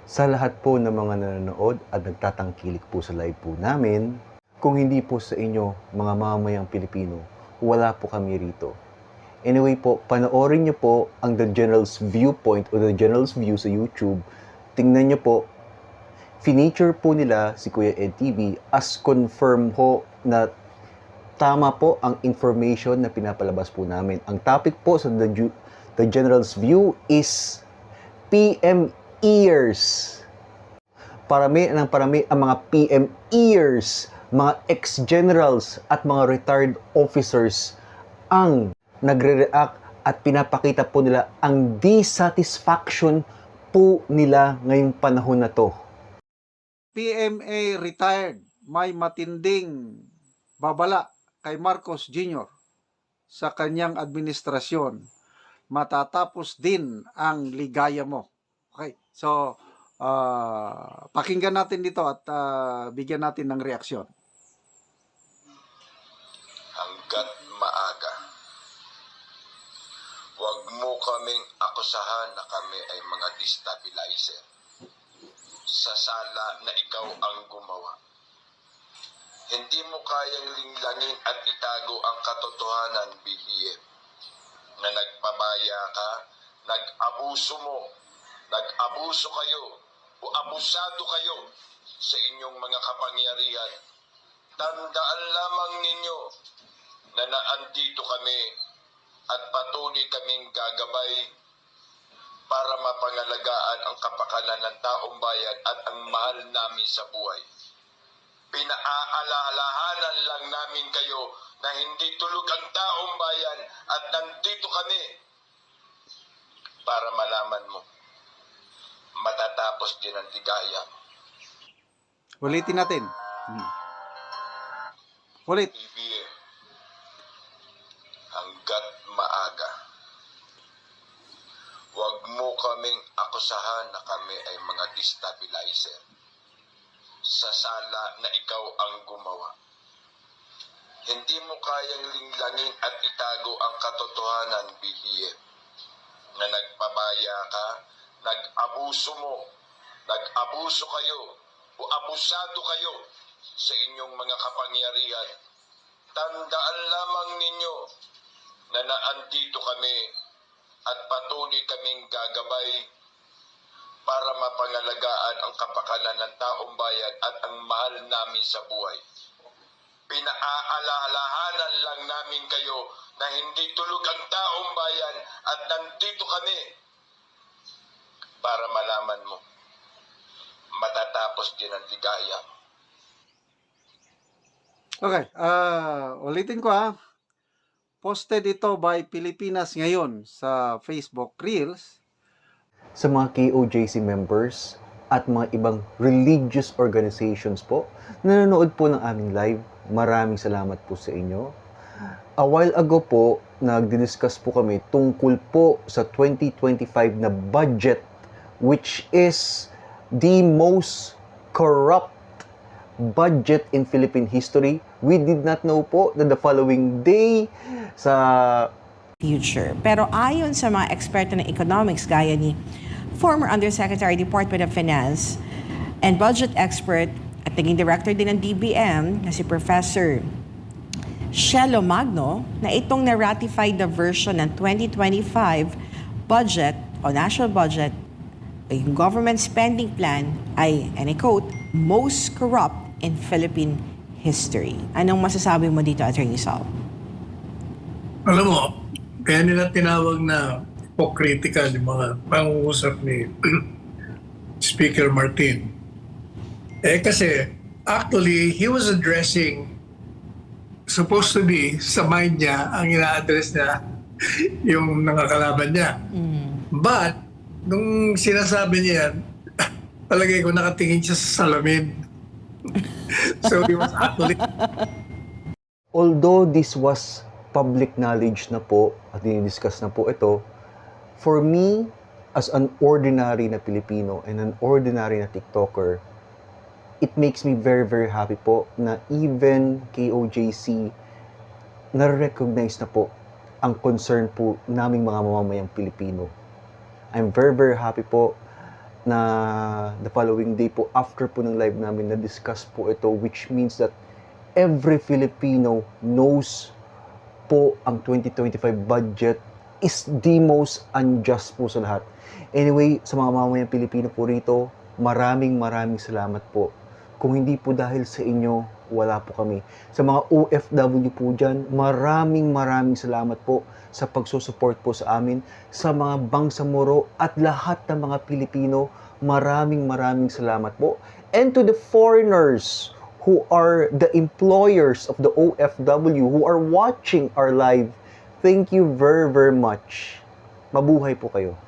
Sa lahat po ng mga nanonood at nagtatangkilik po sa live po namin, kung hindi po sa inyo, mga mamamayang Pilipino, wala po kami rito. Anyway po, panoorin nyo po ang The General's Viewpoint o The General's View sa YouTube. Tingnan nyo po, feature po nila si Kuya Ed TV as confirm po na tama po ang information na pinapalabas po namin. Ang topic po sa The General's View is PM ears. Parami ang mga PM ears, mga ex-generals at mga retired officers ang nagre-react at pinapakita po nila ang dissatisfaction po nila ngayong panahon na to. PMA retired, may matinding babala kay Marcos Jr. sa kanyang administrasyon. Matatapos din ang ligaya mo. Okay, so pakinggan natin dito at bigyan natin ng reaksyon. Hanggat maaga, huwag mo kaming akusahan na kami ay mga destabilizer sa sala na ikaw ang gumawa. Hindi mo kayang linglangin at itago ang katotohanan, BBM, na nagpabaya ka, nag-abuso kayo o abusado kayo sa inyong mga kapangyarihan. Tandaan lamang ninyo na naandito kami at patuloy kaming gagabay para mapangalagaan ang kapakanan ng taong bayan at ang mahal namin sa buhay. Pinaaalalahanan lang namin kayo na hindi tulog ang taong bayan at nandito kami para malaman mo. Matatapos din ang ligaya. Ulitin natin. Ulit. BBM, hanggat maaga, huwag mo kaming akusahan na kami ay mga destabilizer sa sala na ikaw ang gumawa. Hindi mo kayang linglangin at itago ang katotohanan, BBM, na nagpabaya ka, nag-abuso kayo o abusado kayo sa inyong mga kapangyarihan. Tandaan lamang ninyo na naandito kami at patuloy kaming gagabay para mapangalagaan ang kapakanan ng taong bayan at ang mahal namin sa buhay. Pinaaalalahanan lang namin kayo na hindi tulog ang taong bayan at nandito kami para malaman mo. Matatapos din ang ligaya. Okay, ulitin ko ha. Posted ito by Pilipinas Ngayon sa Facebook Reels. Sa mga KOJC members at mga ibang religious organizations po na nanonood po ng aming live, maraming salamat po sa inyo. A while ago po, nagdi-discuss po kami tungkol po sa 2025 na budget, which is the most corrupt budget in Philippine history. We did not know po that the following day sa future. Pero ayon sa mga eksperto ng economics gaya ni former Undersecretary Department of Finance and budget expert at naging director din ng DBM na si Professor Shelo Magno, na itong na-ratify the version ng 2025 budget o national budget o yung government spending plan ay, and I quote, most corrupt in Philippine history. Anong masasabi mo dito, Attorney Sal? Alam mo, kaya nila tinawag na hypocritical yung mga pangungusap ni Speaker Martin. Kasi actually, he was addressing, supposed to be, sa mind niya, ang ina-address niya yung nakakalaban niya. But, nung sinasabi niya yan, palagay ko nakatingin siya sa salamin. So he was actually... Although this was public knowledge na po at dinidiscuss na po ito, for me, as an ordinary na Pilipino and an ordinary na TikToker, it makes me very, very happy po na even KOJC na-recognize na po ang concern po naming mga mamamayang Pilipino. I'm very, very happy po na the following day po, after po ng live namin, na-discuss po ito, which means that every Filipino knows po ang 2025 budget is the most unjust po sa lahat. Anyway, sa mga mamamayang Pilipino po rito, maraming salamat po. Kung hindi po dahil sa inyo, wala po kami. Sa mga OFW po dyan, maraming salamat po sa pagsusupport po sa amin. Sa mga bangsamoro at lahat ng mga Pilipino, maraming salamat po. And to the foreigners who are the employers of the OFW who are watching our live, thank you very much. Mabuhay po kayo.